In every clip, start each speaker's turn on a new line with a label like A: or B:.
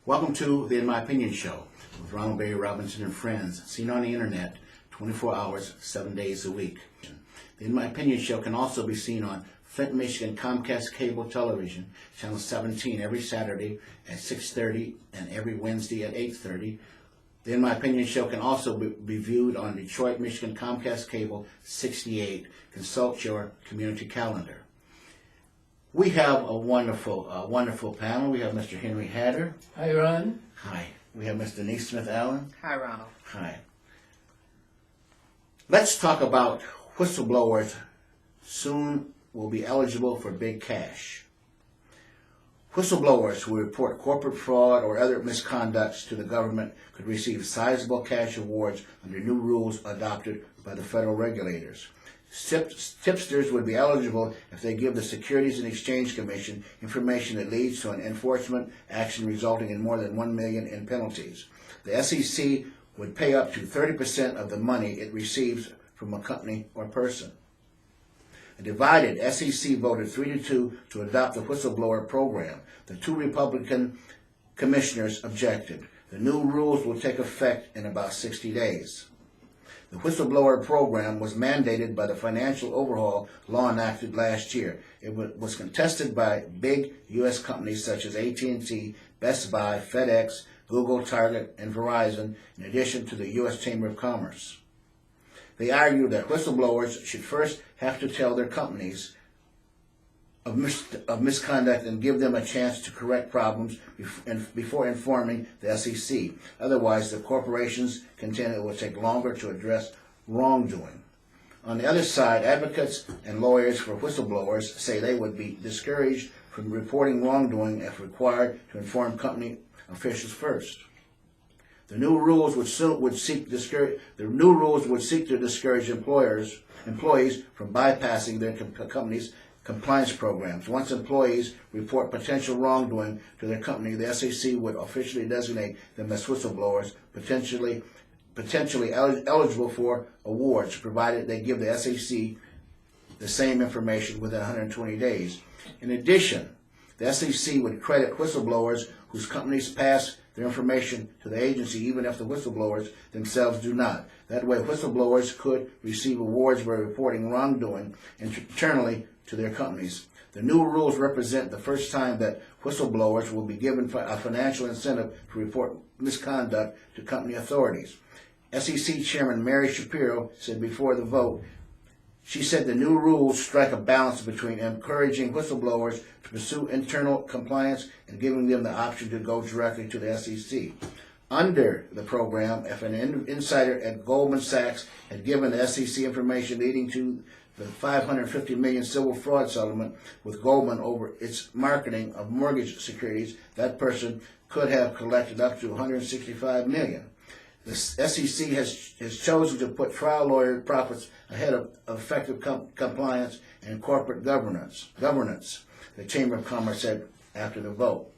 A: Welcome to the In My Opinion Show with Ronald Berry Robinson and friends, seen on the internet 24 hours, 7 days a week. The In My Opinion Show can also be seen on Flint, Michigan Comcast Cable Television, Channel 17 every Saturday at 6:30 and every Wednesday at 8:30. The In My Opinion Show can also be viewed on Detroit, Michigan Comcast Cable 68. Consult your community calendar. We have a wonderful panel. We have Mr. Henry Hatter.
B: Hi, Ron.
A: Hi. We have Mr. Neesmith Allen.
C: Hi, Ronald.
A: Hi. Let's talk about whistleblowers soon will be eligible for big cash. Whistleblowers who report corporate fraud or other misconducts to the government could receive sizable cash awards under new rules adopted by the federal regulators. Tipsters would be eligible if they give the Securities and Exchange Commission information that leads to an enforcement action resulting in more than $1 million in penalties. The SEC would pay up to 30% of the money it receives from a company or person. A divided SEC voted 3-2 to adopt the whistleblower program. The two Republican commissioners objected. The new rules will take effect in about 60 days. The whistleblower program was mandated by the financial overhaul law enacted last year. It was contested by big U.S. companies such as AT&T, Best Buy, FedEx, Google, Target, and Verizon, in addition to the U.S. Chamber of Commerce. They argued that whistleblowers should first have to tell their companies of misconduct and give them a chance to correct problems before informing the SEC. Otherwise, the corporations contend it will take longer to address wrongdoing. On the other side, advocates and lawyers for whistleblowers say they would be discouraged from reporting wrongdoing if required to inform company officials first. The new rules would seek to discourage employees from bypassing their company's compliance programs. Once employees report potential wrongdoing to their company, the SEC would officially designate them as whistleblowers, potentially eligible for awards, provided they give the SEC the same information within 120 days. In addition, the SEC would credit whistleblowers whose companies pass their information to the agency, even if the whistleblowers themselves do not. That way, whistleblowers could receive awards for reporting wrongdoing internally to their companies. The new rules represent the first time that whistleblowers will be given a financial incentive to report misconduct to company authorities. SEC Chairman Mary Shapiro said before the vote, she said the new rules strike a balance between encouraging whistleblowers to pursue internal compliance and giving them the option to go directly to the SEC. Under the program, if an insider at Goldman Sachs had given the SEC information leading to the $550 million civil fraud settlement with Goldman over its marketing of mortgage securities, that person could have collected up to $165 million. The SEC has chosen to put trial lawyer profits ahead of effective compliance and corporate governance, the Chamber of Commerce said after the vote.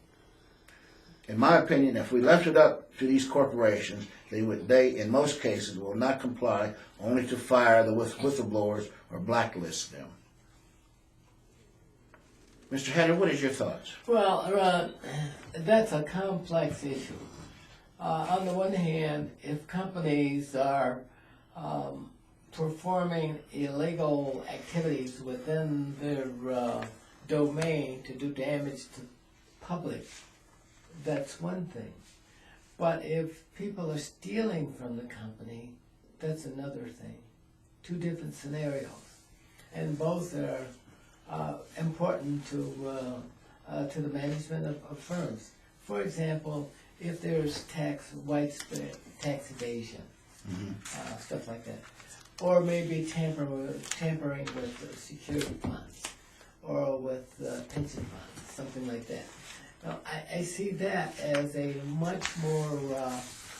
A: In my opinion, if we left it up to these corporations, they in most cases will not comply, only to fire the whistleblowers or blacklist them. Mr. Hatter, what is your thoughts?
B: Well, Ron, that's a complex issue. On the one hand, if companies are performing illegal activities within their domain to do damage to the public, that's one thing. But if people are stealing from the company, that's another thing. Two different scenarios. And both are important to the management of firms. For example, if there's widespread tax evasion, stuff like that, or maybe tampering with security funds or with pension funds, something like that. Now, I see that as a much more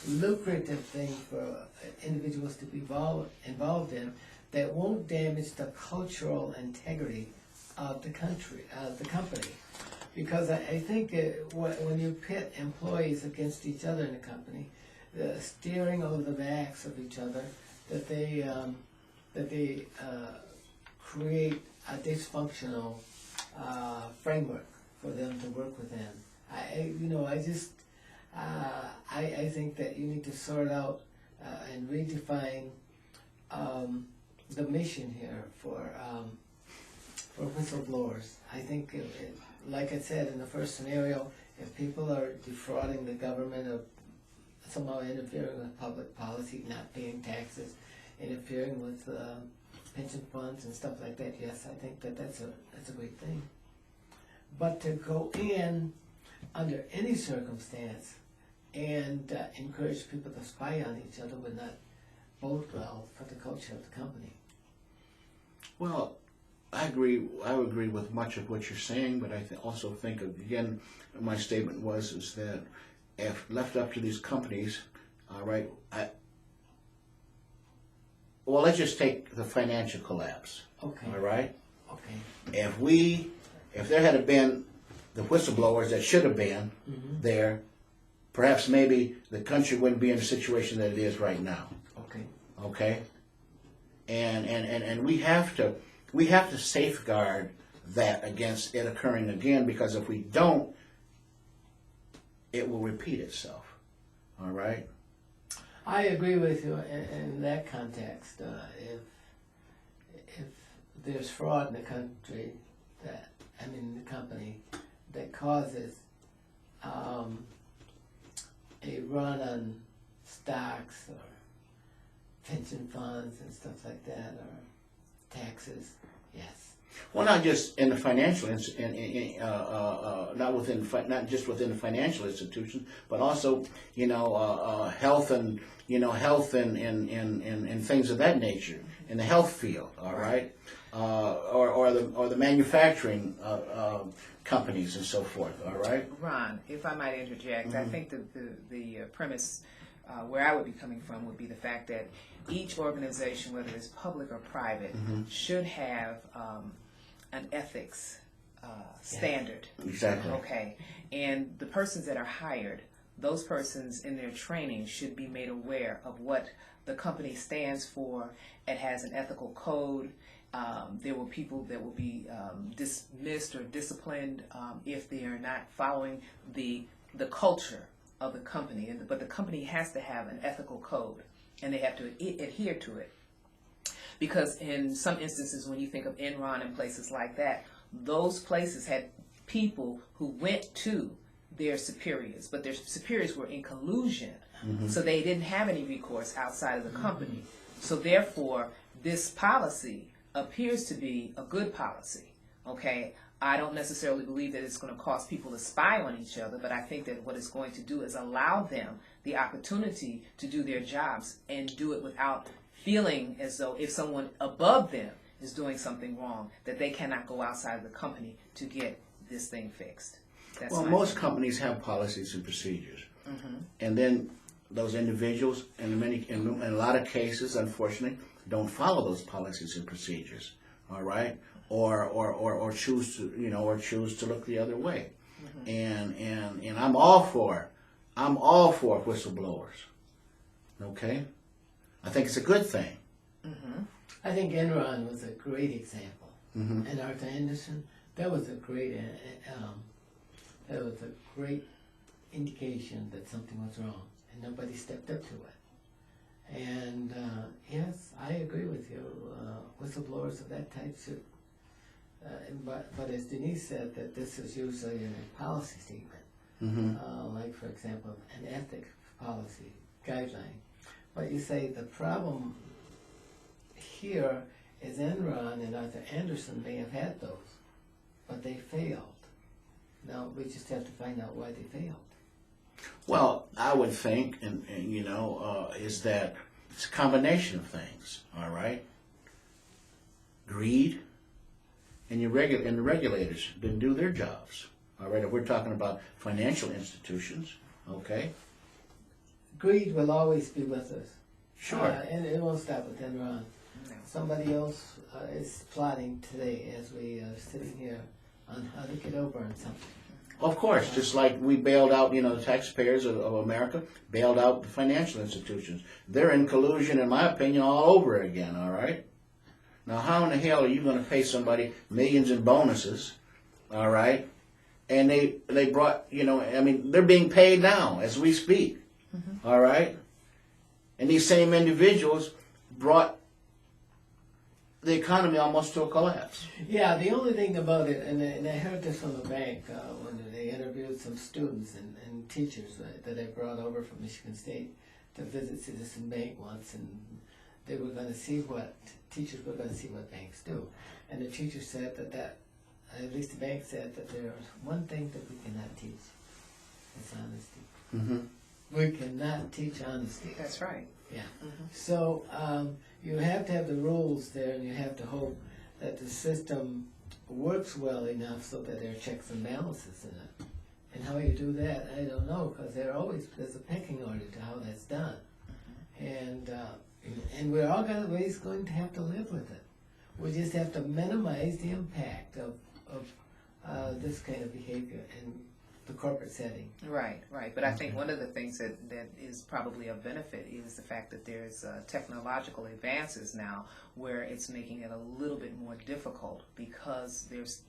B: lucrative thing for individuals to be involved in that won't damage the cultural integrity of the company. Because I think when you pit employees against each other in a company, steering over the backs of each other, that they create a dysfunctional framework for them to work within. I think that you need to sort out and redefine the mission here for whistleblowers. I think, like I said in the first scenario, if people are defrauding the government of somehow interfering with public policy, not paying taxes, interfering with pension funds and stuff like that, yes, I think that that's a great thing. But to go in under any circumstance and encourage people to spy on each other would not bode well for the culture of the company.
A: Well, I agree. I would agree with much of what you're saying, but I also think, again, my statement is that if left up to these companies, all right, well, let's just take the financial collapse.
B: Okay.
A: All right.
B: Okay.
A: If there had been the whistleblowers that should have been there, perhaps maybe the country wouldn't be in the situation that it is right now.
B: Okay.
A: Okay. And we have to safeguard that against it occurring again, because if we don't, it will repeat itself. All right.
B: I agree with you in that context. If there's fraud in the country, the company, that causes a run on stocks or pension funds and stuff like that, or taxes, yes.
A: Well, not just in the financial, not just within the financial institutions, but also, health and things of that nature in the health field. All right, or the manufacturing companies and so forth. All right.
C: Ron, if I might interject, I think the premise where I would be coming from would be the fact that each organization, whether it's public or private, should have an ethics standard.
A: Exactly.
C: Okay. And the persons that are hired, those persons in their training should be made aware of what the company stands for. It has an ethical code. There will people that will be dismissed or disciplined if they are not following the culture of the company. But the company has to have an ethical code, and they have to adhere to it. Because in some instances, when you think of Enron and places like that, those places had people who went to their superiors, but their superiors were in collusion, so they didn't have any recourse outside of the company. So therefore, this policy appears to be a good policy. Okay, I don't necessarily believe that it's going to cause people to spy on each other, but I think that what it's going to do is allow them the opportunity to do their jobs and do it without feeling as though if someone above them is doing something wrong, that they cannot go outside of the company to get this thing fixed. That's
A: Well, most companies have policies and procedures, and then those individuals, in a lot of cases, unfortunately, don't follow those policies and procedures. All right, or choose to look the other way, and I'm all for whistleblowers. Okay. I think it's a good thing.
B: I think Enron was a great example, and Arthur Anderson, that was a great indication that something was wrong, and nobody stepped up to it. And yes, I agree with you. Whistleblowers of that type should. But as Denise said, that this is usually in a policy statement, like for example, an ethics policy guideline. But you say the problem here is Enron and Arthur Anderson may have had those, but they failed. Now we just have to find out why they failed.
A: Well, I would think, is that it's a combination of things. All right, greed, and the regulators didn't do their jobs. All right, if we're talking about financial institutions, okay.
B: Greed will always be with us.
A: Sure.
B: And it won't stop with Enron.
C: No.
B: Somebody else is plotting today as we are sitting here on how to get over on something.
A: Of course, just like we bailed out, the taxpayers of America bailed out the financial institutions. They're in collusion, in my opinion, all over again, all right? Now, how in the hell are you going to pay somebody millions in bonuses, all right, and they brought, I mean, they're being paid now as we speak. All right, and these same individuals brought the economy almost to a collapse.
B: Yeah, the only thing about it, and I heard this from the bank when they interviewed some students and teachers that I brought over from Michigan State to visit Citizen Bank once, and they were going to see teachers were going to see what banks do, and the teacher said that at least the bank said that there's one thing that we cannot teach. It's honesty.
A: Mm-hmm.
B: We cannot teach honesty.
C: That's right.
B: Yeah. So you have to have the rules there, and you have to hope that the system works well enough so that there are checks and balances in it. And how you do that, I don't know, because there's a pecking order to how that's done. And we're always going to have to live with it. We just have to minimize the impact of this kind of behavior in the corporate setting.
C: Right. But I think one of the things that is probably of benefit is the fact that there's technological advances now where it's making it a little bit more difficult because there's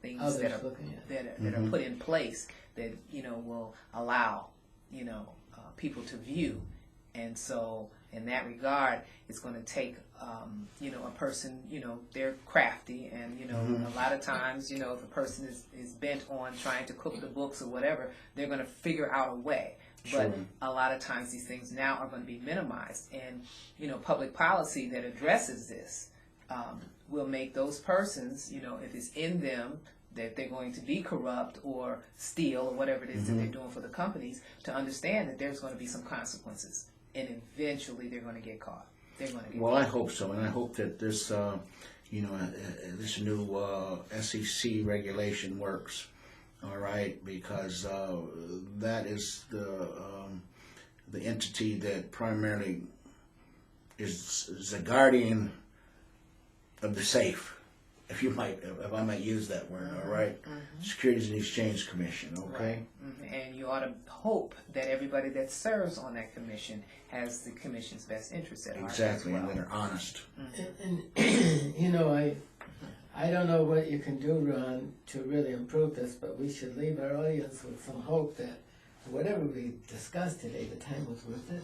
C: things that are put in place that will allow people to view, and so in that regard, it's going to take a person, they're crafty, and a lot of times, if a person is bent on trying to cook the books or whatever, they're going to figure out a way.
A: Sure.
C: But a lot of times these things now are going to be minimized, and public policy that addresses this will make those persons, if it's in them that they're going to be corrupt or steal or whatever it is that they're doing for the companies, to understand that there's going to be some consequences, and eventually they're going to get caught.
A: Well, I hope so, and I hope that this, this new SEC regulation works. All right, because that is the entity that primarily is a guardian of the safe, if I might use that word. All right, Securities and Exchange Commission. Okay,
C: right. And you ought to hope that everybody that serves on that commission has the commission's best interests at heart.
A: Exactly,
C: as well.
A: and that are honest.
B: And I don't know what you can do, Ron, to really improve this, but we should leave our audience with some hope that whatever we discussed today, the time was worth it.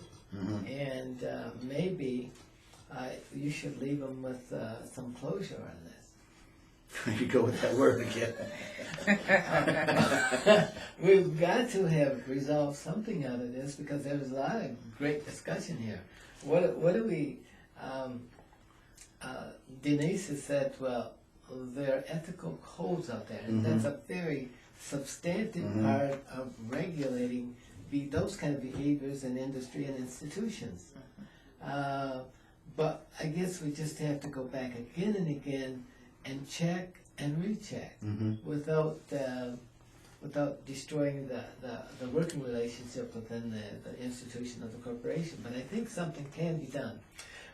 B: And maybe you should leave them with some closure on this.
A: You go with that word again.
B: We've got to have resolved something out of this, because there was a lot of great discussion here. What do we? Denise has said, well, there are ethical codes out there, and that's a very substantive part of regulating those kind of behaviors in industry and institutions. But I guess we just have to go back again and again and check and recheck without destroying the working relationship within the institution of the corporation. But I think something can be done.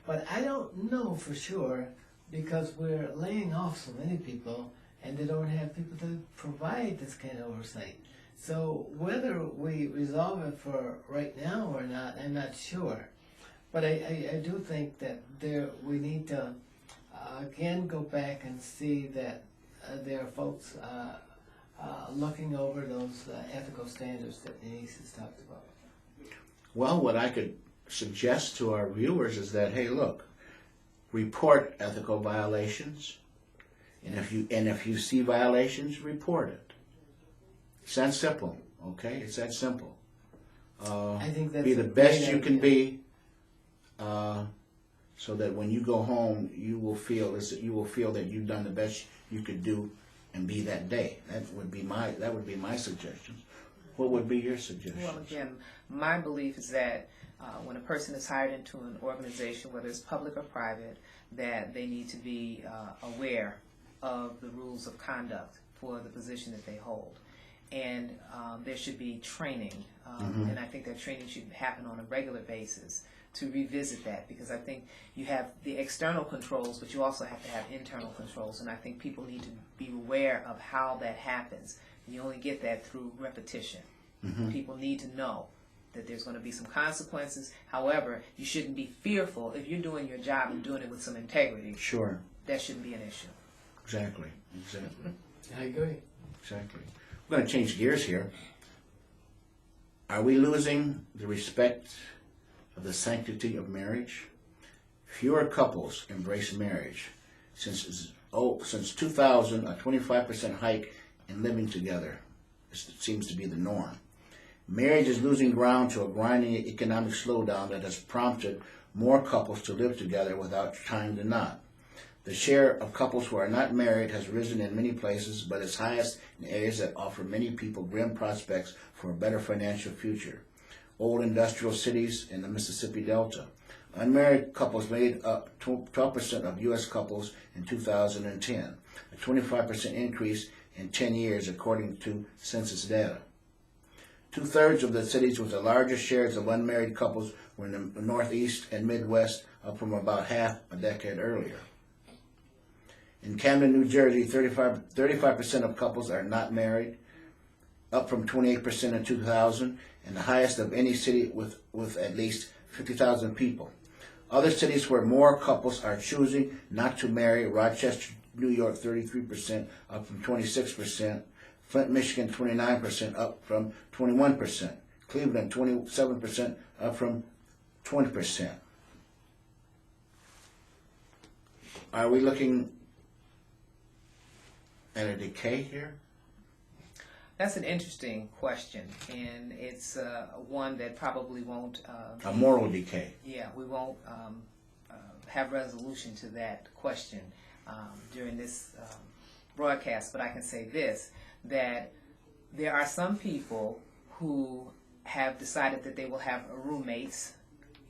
B: But I don't know for sure, because we're laying off so many people and they don't have people to provide this kind of oversight. So whether we resolve it for right now or not, I'm not sure. But I do think that we need to again go back and see that there are folks looking over those ethical standards that Denise has talked about.
A: Well, what I could suggest to our viewers is that, hey, look, report ethical violations, and if you see violations, report it. It's that simple, okay? It's that simple.
B: I think that's
A: be the
B: a
A: best
B: great
A: you can
B: idea.
A: be, so that when you go home, you will feel that you've done the best you could do and be that day. That would be my suggestions. What would be your suggestions?
C: Well, again, my belief is that when a person is hired into an organization, whether it's public or private, that they need to be aware of the rules of conduct for the position that they hold. And there should be training, and I think that training should happen on a regular basis to revisit that, because I think you have the external controls, but you also have to have internal controls, and I think people need to be aware of how that happens. You only get that through repetition. People need to know that there's going to be some consequences. However, you shouldn't be fearful if you're doing your job and doing it with some integrity.
A: Sure.
C: That shouldn't be an issue.
A: Exactly.
B: I agree.
A: Exactly. going to change gears here. Are we losing the respect of the sanctity of marriage? Fewer couples embrace marriage. Since 2000, a 25% hike in living together seems to be the norm. Marriage is losing ground to a grinding economic slowdown that has prompted more couples to live together without tying the knot. The share of couples who are not married has risen in many places, but is highest in areas that offer many people grim prospects for a better financial future. Old industrial cities in the Mississippi Delta. Unmarried couples made up 12% of U.S. couples in 2010, a 25% increase in 10 years according to census data. 2/3 of the cities with the largest shares of unmarried couples were in the Northeast and Midwest, up from about half a decade earlier. In Camden, New Jersey, 35% of couples are not married, up from 28% in 2000, and the highest of any city with at least 50,000 people. Other cities where more couples are choosing not to marry: Rochester, New York, 33%, up from 26%. Flint, Michigan, 29%, up from 21%. Cleveland, 27%, up from 20%. Are we looking at a decay here?
C: That's an interesting question, and it's one that probably won't...
A: A moral decay.
C: Yeah, we won't have resolution to that question during this broadcast, but I can say this, that there are some people who have decided that they will have roommates,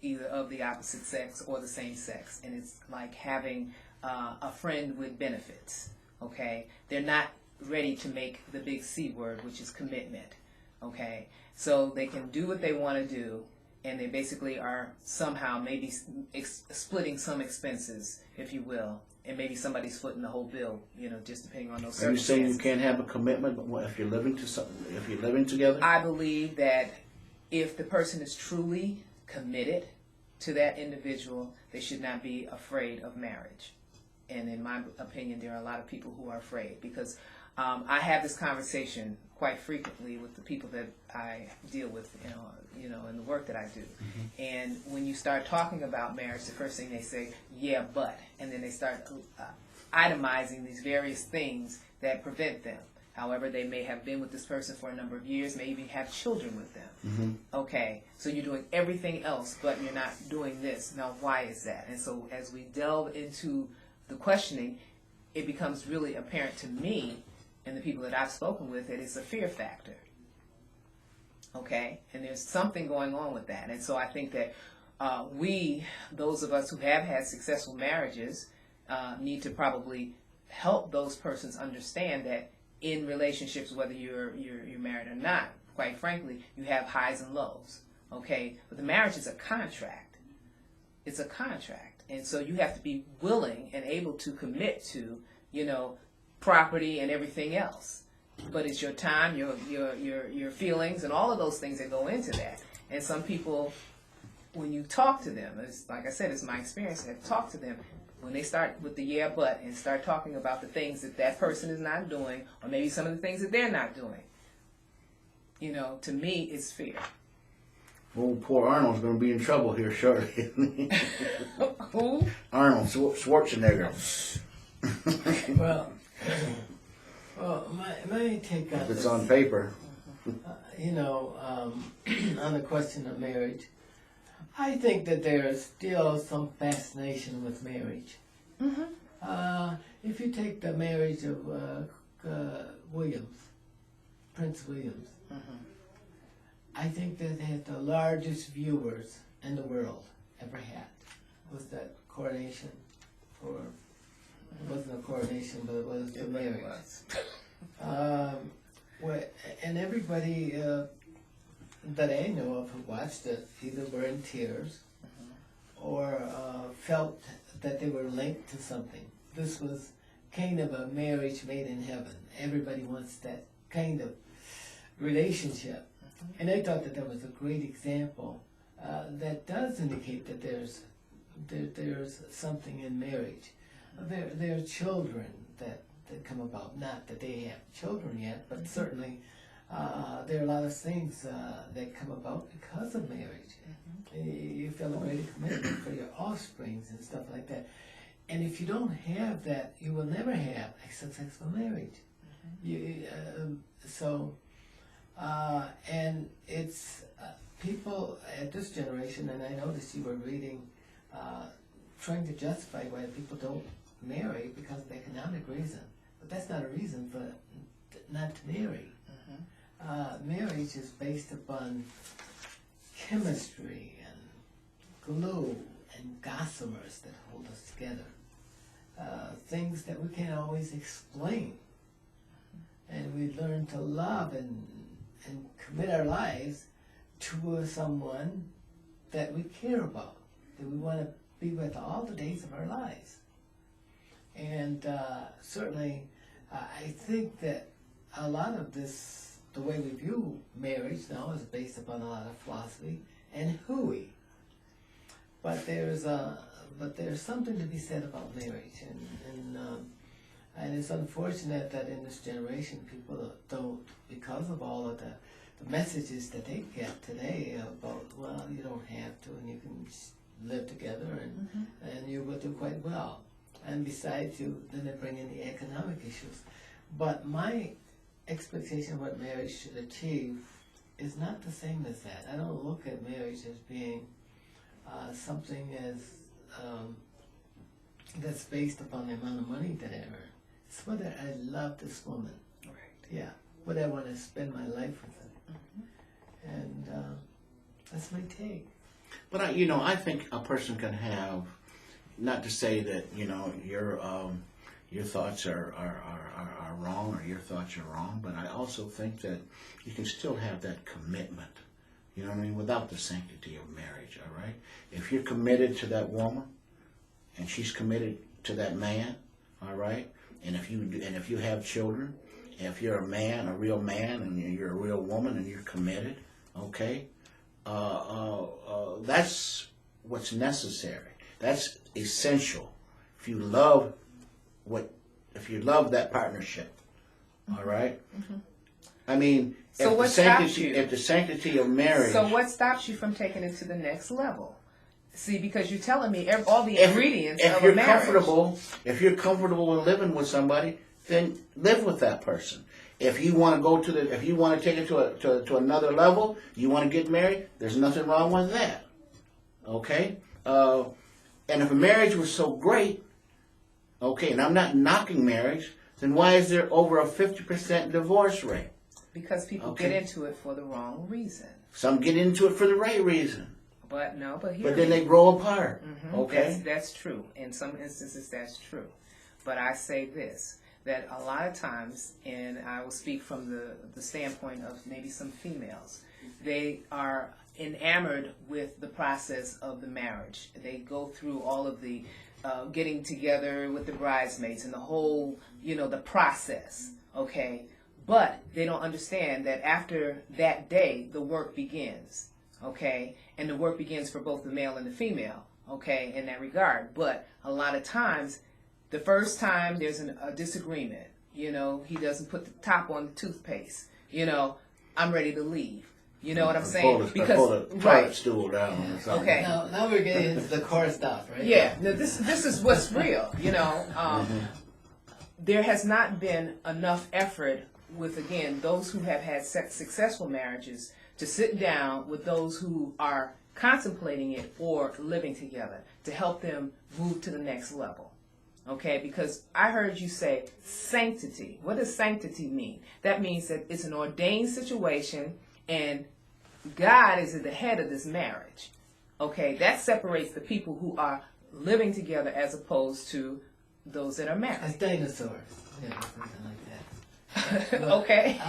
C: either of the opposite sex or the same sex, and it's like having a friend with benefits, okay? They're not ready to make the big C word, which is commitment, okay? So they can do what they want to do, and they basically are somehow maybe splitting some expenses, if you will, and maybe somebody's footing the whole bill, you know, just depending on those circumstances.
A: Are you saying you can't have a commitment if you're living together?
C: I believe that if the person is truly committed to that individual, they should not be afraid of marriage. And in my opinion, there are a lot of people who are afraid, because I have this conversation quite frequently with the people that I deal with, you know, in the work that I do. Mm-hmm. And when you start talking about marriage, the first thing they say, yeah, but, and then they start itemizing these various things that prevent them. However, they may have been with this person for a number of years, may even have children with them. Mm-hmm. Okay, so you're doing everything else, but you're not doing this. Now, why is that? And so as we delve into the questioning, it becomes really apparent to me and the people that I've spoken with that it's a fear factor. Okay, and there's something going on with that. And so I think that those of us who have had successful marriages, need to probably help those persons understand that in relationships, whether you're married or not, quite frankly, you have highs and lows. Okay, but the marriage is a contract. It's a contract, and so you have to be willing and able to commit to, you know, property and everything else. But it's your time, your feelings, and all of those things that go into that. And some people, when you talk to them, it's, like I said, it's my experience. I've talked to them. When they start with the yeah, but, and start talking about the things that that person is not doing, or maybe some of the things that they're not doing, you know, to me, it's fear.
A: Oh, poor Arnold's going to be in trouble here shortly.
C: Who?
A: Arnold Schwarzenegger.
B: Well, my take on
A: If
B: this,
A: it's on paper.
B: on the question of marriage, I think that there is still some fascination with marriage. Mm-hmm. If you take the marriage of Prince Williams, mm-hmm. I think that they had the largest viewers in the world ever had. Was that coronation? Or it wasn't a coronation, but it was the marriage. And everybody that I know of who watched it either were in tears or felt that they were linked to something. This was kind of a marriage made in heaven. Everybody wants that kind of relationship. And I thought that was a great example that does indicate that there's something in marriage. There are children that that come about. Not that they have children yet, but certainly there are a lot of things that come about because of marriage. You feel a greater commitment for your offsprings and stuff like that. And if you don't have that, you will never have a successful marriage. And it's people at this generation, and I noticed you were reading, trying to justify why people don't marry because of economic reason. But that's not a reason for not to marry. Marriage is based upon chemistry and glue and gossamers that hold us together. Things that we can't always explain. And we learn to love and commit our lives to someone that we care about, that we want to be with all the days of our lives. And certainly, I think that a lot of this, the way we view marriage now, is based upon a lot of philosophy and hooey. But there's something to be said about marriage, and it's unfortunate that in this generation people don't, because of all of the messages that they get today about, well, you don't have to, and you can live together, and you will do quite well. And besides, then they bring in the economic issues. But my expectation of what marriage should achieve is not the same as that. I don't look at marriage as being something as that's based upon the amount of money that I earn. It's whether I love this woman.
C: Right.
B: Yeah. Whether I want to spend my life with her. And that's my take.
A: But I think a person can have, not to say that your thoughts are wrong or your thoughts are wrong, but I also think that you can still have that commitment. You know what I mean? Without the sanctity of marriage. All right. If you're committed to that woman, and she's committed to that man, all right. And if you have children, if you're a man, a real man, and you're a real woman, and you're committed, okay. That's what's necessary. That's essential. If you love that partnership, all right. I mean,
C: so
A: if the sanctity of marriage.
C: So what stops you from taking it to the next level? See, because you're telling me all the ingredients of a marriage.
A: If you're comfortable in living with somebody, then live with that person. If you want to if you want to take it to another level, you want to get married, there's nothing wrong with that. Okay? And if a marriage was so great, okay, and I'm not knocking marriage, then why is there over a 50% divorce rate?
C: Because people get into it for the wrong reason.
A: Some get into it for the right reason.
C: But
A: then they grow apart. Okay?
C: That's true. In some instances, that's true. But I say this, that a lot of times, and I will speak from the standpoint of maybe some females, they are enamored with the process of the marriage. They go through all of the getting together with the bridesmaids and the whole, the process, okay? But they don't understand that after that day, the work begins, okay? And the work begins for both the male and the female, okay, in that regard. But a lot of times, the first time there's a disagreement, he doesn't put the top on the toothpaste, I'm ready to leave. You know what I'm saying?
A: Pull the toilet stool down or something.
C: Okay.
B: Now we're getting into the core stuff, right?
C: Yeah. Now this is what's real. There has not been enough effort with, again, those who have had successful marriages to sit down with those who are contemplating it or living together to help them move to the next level. Okay, because I heard you say sanctity. What does sanctity mean? That means that it's an ordained situation and God is at the head of this marriage. Okay, that separates the people who are living together as opposed to those that are married.
B: As dinosaurs. Yeah, something like that. But,
C: okay.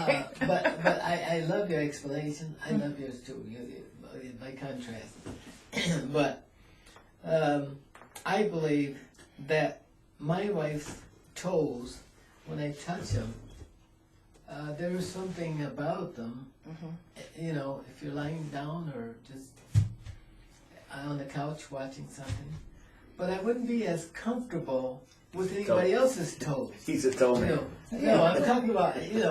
B: But I love your explanation. I love yours too, by contrast. But I believe that my wife's toes, when I touch them, there is something about them. If you're lying down or just on the couch watching something, but I wouldn't be as comfortable with anybody else's toes.
A: He's a toe man.
B: No, I'm talking about,
C: Yeah,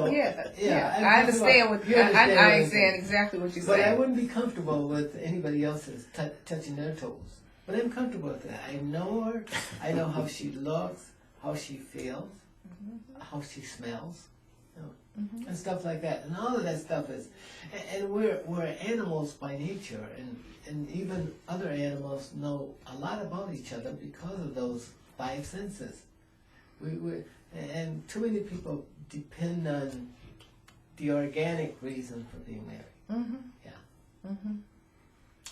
B: I'm
C: I understand what
B: you
C: I
B: understand what I'm
C: understand
B: saying.
C: exactly what you're
B: But I
C: saying.
B: wouldn't be comfortable with anybody else's touching their toes. But I'm comfortable with that. I know her. I know how she looks, how she feels, how she smells, and stuff like that. And all of that stuff is, and we're animals by nature, and even other animals know a lot about each other because of those five senses. And too many people depend on the organic reason for being married.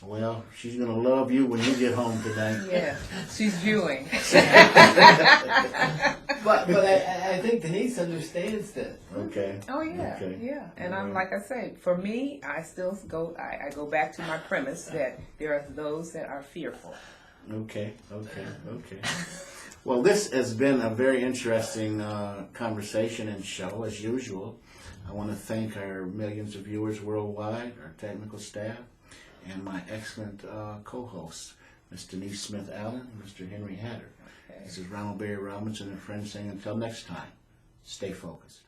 A: Well, she's gonna love you when you get home tonight.
C: Yeah, she's viewing.
B: But I think Denise understands this.
A: Okay.
C: Oh yeah,
A: Okay.
C: yeah. And I'm like I say, for me, I still go. I go back to my premise that there are those that are fearful.
A: Okay. Well, this has been a very interesting conversation and show, as usual. I want to thank our millions of viewers worldwide, our technical staff, and my excellent co-hosts, Ms. Denise Smith-Allen and Mr. Henry Hatter.
C: Okay.
A: This is Ronald Barry Robinson and friends saying until next time, stay focused.